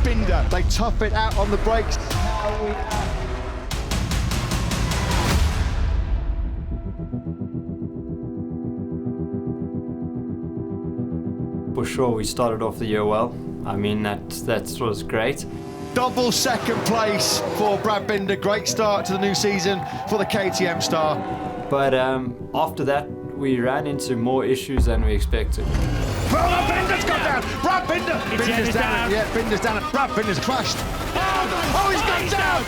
Binder. They tough it out on the brakes. For sure, we started off the year well. I mean, that was great. Double second place for Brad Binder. Great start to the new season for the KTM star. But after that, we ran into more issues than we expected. Oh, Binder's gone down! Brad Binder! Binder's down. Yeah, Binder's down. Brad Binder's crashed. Oh, he's gone down!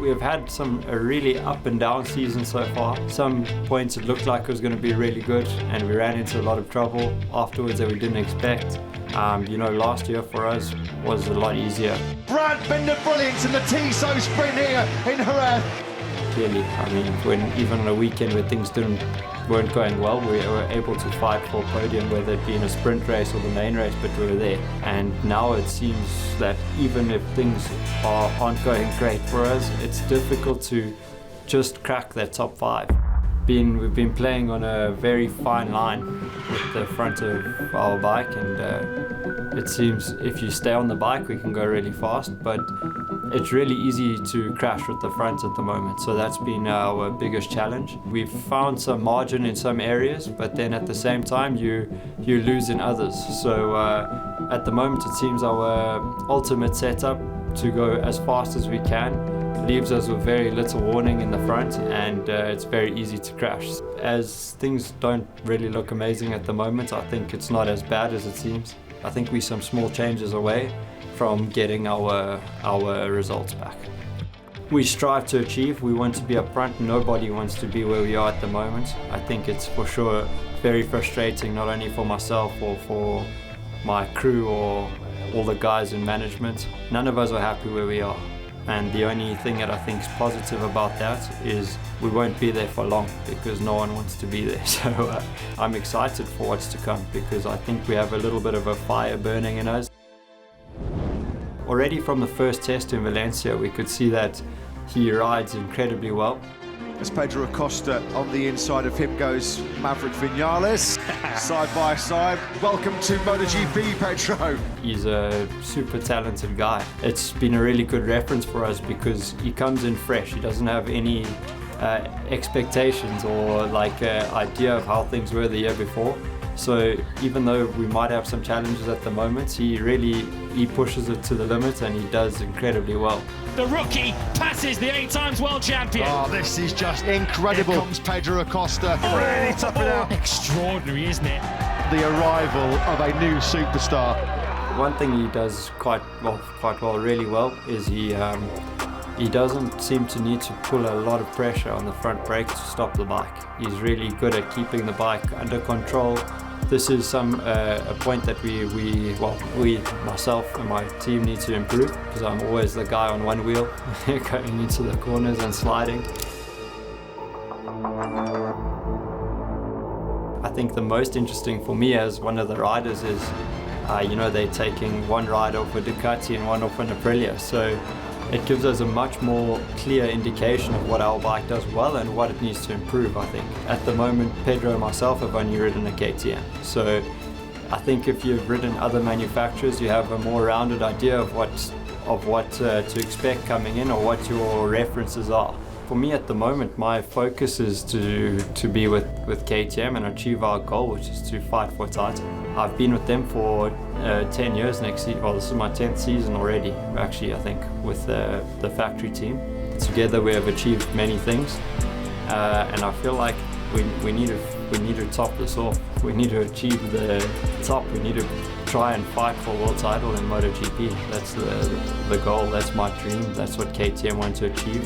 We've had a really up and down season so far. Some points it looked like it was going to be really good, and we ran into a lot of trouble afterwards that we didn't expect. Last year for us was a lot easier. Brad Binder brilliant in the Tissot sprint here in Jerez. Clearly, I mean, when even on a weekend where things weren't going well, we were able to fight for a podium, whether it be in a sprint race or the main race, but we were there. And now it seems that even if things aren't going great for us, it's difficult to just crack that top 5. We've been playing on a very fine line with the front of our bike, and it seems if you stay on the bike we can go really fast, but it's really easy to crash with the front at the moment, so that's been our biggest challenge. We've found some margin in some areas, but then at the same time you lose in others. So at the moment it seems our ultimate setup to go as fast as we can leaves us with very little warning in the front, and it's very easy to crash. As things don't really look amazing at the moment, I think it's not as bad as it seems. I think we're some small changes away from getting our results back. We strive to achieve, we want to be up front. Nobody wants to be where we are at the moment. I think it's for sure very frustrating, not only for myself or for my crew or all the guys in management. None of us are happy where we are. And the only thing that I think is positive about that is we won't be there for long, because no one wants to be there. So I'm excited for what's to come, because I think we have a little bit of a fire burning in us. Already from the first test in Valencia, we could see that he rides incredibly well. As Pedro Acosta, on the inside of him goes Maverick Vinales, side by side. Welcome to MotoGP, Pedro. He's a super talented guy. It's been a really good reference for us because he comes in fresh. He doesn't have any expectations or idea of how things were the year before. So even though we might have some challenges at the moment, he pushes it to the limit, and he does incredibly well. The rookie passes the 8 times world champion. Oh, this is just incredible. Here comes Pedro Acosta. Really tough it out. Extraordinary, isn't it? The arrival of a new superstar. One thing he does really well is he doesn't seem to need to pull a lot of pressure on the front brake to stop the bike. He's really good at keeping the bike under control. This is a point that myself and my team need to improve, because I'm always the guy on one wheel going into the corners and sliding. I think the most interesting for me as one of the riders is, they're taking one ride off a Ducati and one off an Aprilia. So it gives us a much more clear indication of what our bike does well and what it needs to improve, I think. At the moment, Pedro and myself have only ridden a KTM. So I think if you've ridden other manufacturers, you have a more rounded idea of what to expect coming in, or what your references are. For me at the moment, my focus is to be with KTM and achieve our goal, which is to fight for a title. I've been with them for 10 years next season. Well, this is my 10th season already, actually, I think, with the factory team. Together we have achieved many things, and I feel like we need to top this off. We need to achieve the top. We need to try and fight for a world title in MotoGP. That's the goal, that's my dream, that's what KTM want to achieve.